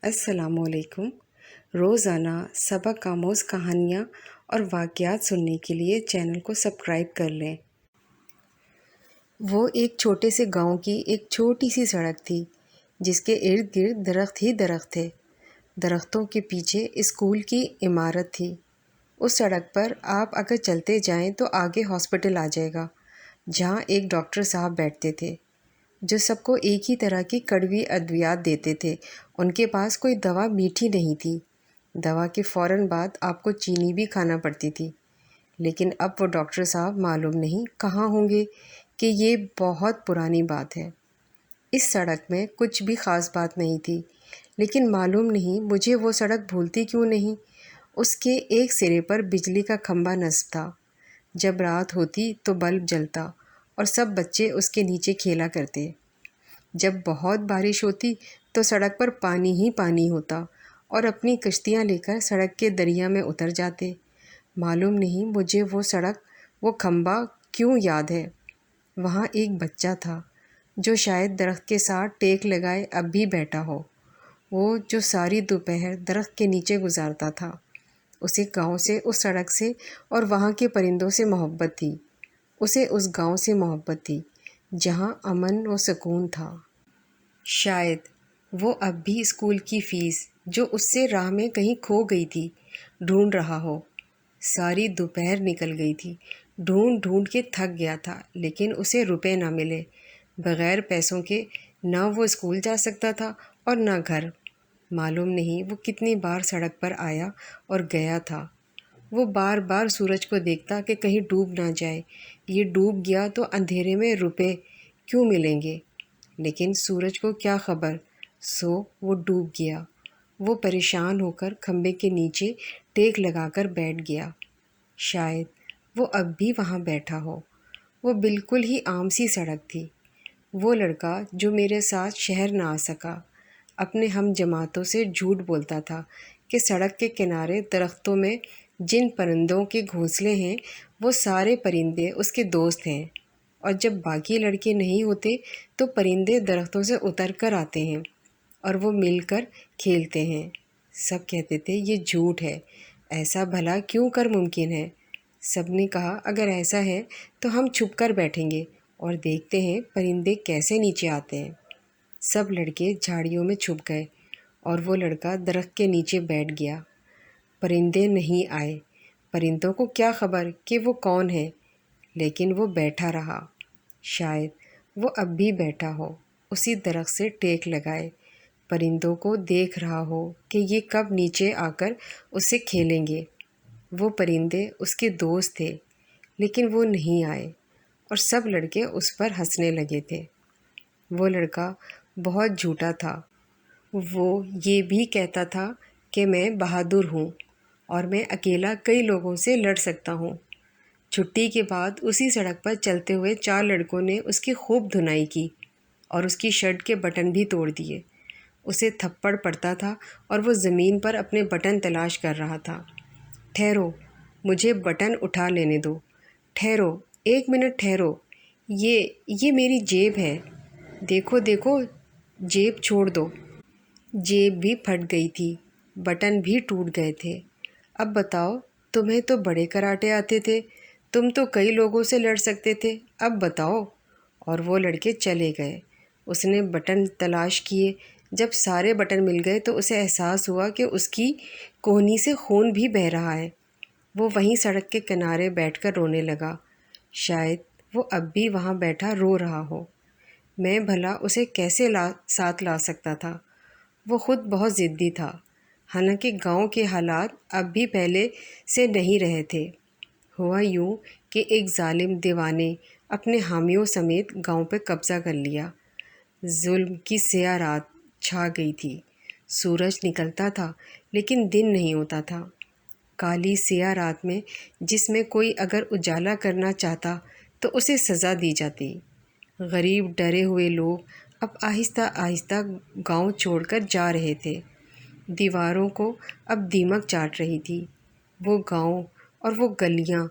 अस्सलाम वालेकुम। रोज़ाना सबक आमोज़ कहानियाँ और वाक़यात सुनने के लिए चैनल को सब्सक्राइब कर लें। वो एक छोटे से गांव की एक छोटी सी सड़क थी जिसके इर्द गिर्द दरख्त ही दरख्त थे। दरख्तों के पीछे स्कूल की इमारत थी। उस सड़क पर आप अगर चलते जाएं तो आगे हॉस्पिटल आ जाएगा, जहाँ एक डॉक्टर साहब बैठते थे जो सबको एक ही तरह की कड़वी अद्वियात देते थे। उनके पास कोई दवा मीठी नहीं थी। दवा के फ़ौरन बाद आपको चीनी भी खाना पड़ती थी। लेकिन अब वो डॉक्टर साहब मालूम नहीं कहाँ होंगे कि ये बहुत पुरानी बात है। इस सड़क में कुछ भी ख़ास बात नहीं थी, लेकिन मालूम नहीं मुझे वो सड़क भूलती क्यों नहीं। उसके एक सिरे पर बिजली का खंभा नस्ब था। जब रात होती तो बल्ब जलता और सब बच्चे उसके नीचे खेला करते। जब बहुत बारिश होती तो सड़क पर पानी ही पानी होता और अपनी कश्तियाँ लेकर सड़क के दरिया में उतर जाते। मालूम नहीं मुझे वो सड़क, वो खंभा क्यों याद है। वहाँ एक बच्चा था जो शायद दरख्त के साथ टेक लगाए अब भी बैठा हो। वो जो सारी दोपहर दरख्त के नीचे गुजारता था। उसे गांव से, उस सड़क से और वहाँ के परिंदों से मोहब्बत थी। उसे उस गांव से मोहब्बत थी जहाँ अमन व सुकून था। शायद वो अब भी स्कूल की फ़ीस जो उससे राह में कहीं खो गई थी ढूंढ रहा हो। सारी दोपहर निकल गई थी, ढूंढ ढूंढ के थक गया था, लेकिन उसे रुपए ना मिले। बग़ैर पैसों के ना वो स्कूल जा सकता था और ना घर। मालूम नहीं वो कितनी बार सड़क पर आया और गया था। वो बार बार सूरज को देखता कि कहीं डूब ना जाए। ये डूब गया तो अंधेरे में रुपए क्यों मिलेंगे। लेकिन सूरज को क्या खबर, सो वो डूब गया। वो परेशान होकर खंबे के नीचे टेक लगाकर बैठ गया। शायद वो अब भी वहाँ बैठा हो। वो बिल्कुल ही आम सी सड़क थी। वो लड़का जो मेरे साथ शहर ना आ सका, अपने हम जमातों से झूठ बोलता था कि सड़क के किनारे दरख्तों में जिन परिंदों के घोंसले हैं वो सारे परिंदे उसके दोस्त हैं, और जब बाकी लड़के नहीं होते तो परिंदे दरख्तों से उतर कर आते हैं और वो मिलकर खेलते हैं। सब कहते थे ये झूठ है, ऐसा भला क्यों कर मुमकिन है। सब ने कहा अगर ऐसा है तो हम छुप कर बैठेंगे और देखते हैं परिंदे कैसे नीचे आते हैं। सब लड़के झाड़ियों में छुप गए और वो लड़का दरख्त के नीचे बैठ गया। परिंदे नहीं आए। परिंदों को क्या खबर कि वो कौन है, लेकिन वो बैठा रहा। शायद वो अब भी बैठा हो, उसी दरख्त से टेक लगाए, परिंदों को देख रहा हो कि ये कब नीचे आकर उससे खेलेंगे। वो परिंदे उसके दोस्त थे, लेकिन वो नहीं आए और सब लड़के उस पर हंसने लगे थे। वो लड़का बहुत झूठा था। वो ये भी कहता था कि मैं बहादुर हूँ और मैं अकेला कई लोगों से लड़ सकता हूँ। छुट्टी के बाद उसी सड़क पर चलते हुए 4 लड़कों ने उसकी खूब धुनाई की और उसकी शर्ट के बटन भी तोड़ दिए। उसे थप्पड़ पड़ता था और वो ज़मीन पर अपने बटन तलाश कर रहा था। ठहरो, मुझे बटन उठा लेने दो। ठहरो, 1 मिनट ठहरो। ये मेरी जेब है। देखो देखो, जेब छोड़ दो। जेब भी फट गई थी, बटन भी टूट गए थे। अब बताओ, तुम्हें तो बड़े कराटे आते थे, तुम तो कई लोगों से लड़ सकते थे, अब बताओ। और वो लड़के चले गए। उसने बटन तलाश किए। जब सारे बटन मिल गए तो उसे एहसास हुआ कि उसकी कोहनी से खून भी बह रहा है। वो वहीं सड़क के किनारे बैठकर रोने लगा। शायद वो अब भी वहाँ बैठा रो रहा हो। मैं भला उसे कैसे साथ ला सकता था। वो ख़ुद बहुत ज़िद्दी था। हालांकि गांव के हालात अब भी पहले से नहीं रहे थे। हुआ यूँ कि एक जालिम दीवाने अपने हामियों समेत गांव पर कब्ज़ा कर लिया। जुल्म की स्याह रात छा गई थी। सूरज निकलता था लेकिन दिन नहीं होता था। काली स्याह रात में जिसमें कोई अगर उजाला करना चाहता तो उसे सज़ा दी जाती। गरीब डरे हुए लोग अब आहिस्ता आहिस्ता गांव छोड़कर जा रहे थे। दीवारों को अब दीमक चाट रही थी। वो गांव और वो गलियां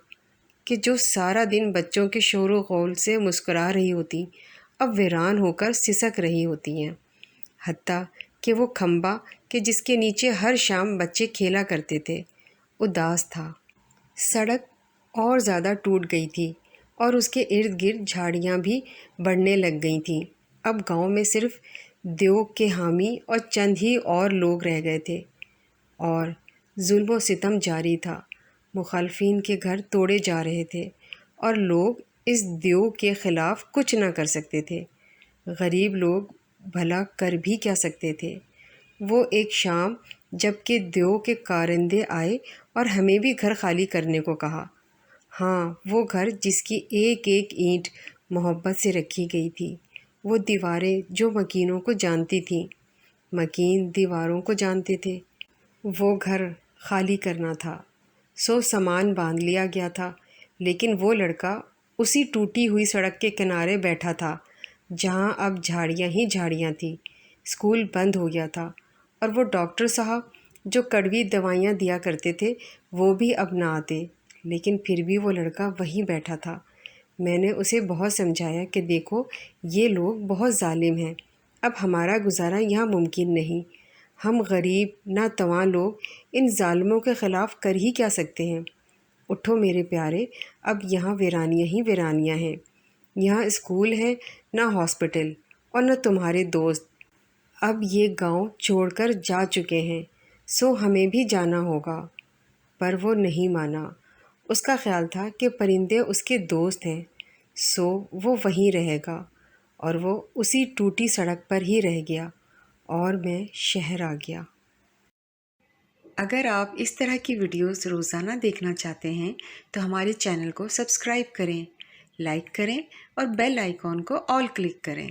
कि जो सारा दिन बच्चों के शोर व गौल से मुस्कुरा रही होती, अब वीरान होकर सिसक रही होती हैं। हत्ता کہ وہ کھمبا کہ جس کے نیچے ہر شام بچے کھیلا کرتے تھے اداس تھا۔ سڑک اور زیادہ ٹوٹ گئی تھی اور اس کے ارد گرد جھاڑیاں بھی بڑھنے لگ گئی تھیں۔ اب گاؤں میں صرف دیو کے حامی اور چند ہی اور لوگ رہ گئے تھے اور ظلم و ستم جاری تھا۔ مخالفین کے گھر توڑے جا رہے تھے اور لوگ اس دیو کے خلاف کچھ نہ کر سکتے تھے۔ غریب لوگ بھلا کر بھی کیا سکتے تھے؟ وہ ایک شام جب کہ دیو کے کارندے آئے اور ہمیں بھی گھر خالی کرنے کو کہا۔ ہاں، وہ گھر جس کی ایک ایک اینٹ محبت سے رکھی گئی تھی، وہ دیواریں جو مکینوں کو جانتی تھیں، مکین دیواروں کو جانتے تھے۔ وہ گھر خالی کرنا تھا، سو سامان باندھ لیا گیا تھا، لیکن وہ لڑکا اسی ٹوٹی ہوئی سڑک کے کنارے بیٹھا تھا جہاں اب جھاڑیاں ہی جھاڑیاں تھیں۔ اسکول بند ہو گیا تھا اور وہ ڈاکٹر صاحب جو کڑوی دوائیاں دیا کرتے تھے وہ بھی اب نہ آتے، لیکن پھر بھی وہ لڑکا وہیں بیٹھا تھا۔ میں نے اسے بہت سمجھایا کہ دیکھو، یہ لوگ بہت ظالم ہیں، اب ہمارا گزارا یہاں ممکن نہیں۔ ہم غریب ناتواں لوگ ان ظالموں کے خلاف کر ہی کیا سکتے ہیں؟ اٹھو میرے پیارے، اب یہاں ویرانیاں ہی ویرانیاں ہیں۔ یہاں اسکول ہے نہ ہاسپٹل اور نہ تمہارے دوست۔ اب یہ گاؤں چھوڑ کر جا چکے ہیں، سو ہمیں بھی جانا ہوگا۔ پر وہ نہیں مانا۔ اس کا خیال تھا کہ پرندے اس کے دوست ہیں، سو وہ وہیں رہے گا، اور وہ اسی ٹوٹی سڑک پر ہی رہ گیا اور میں شہر آ گیا۔ اگر آپ اس طرح کی ویڈیوز روزانہ دیکھنا چاہتے ہیں تو ہمارے چینل کو سبسکرائب کریں، لائک کریں اور بیل آئیکن کو آل کلک کریں۔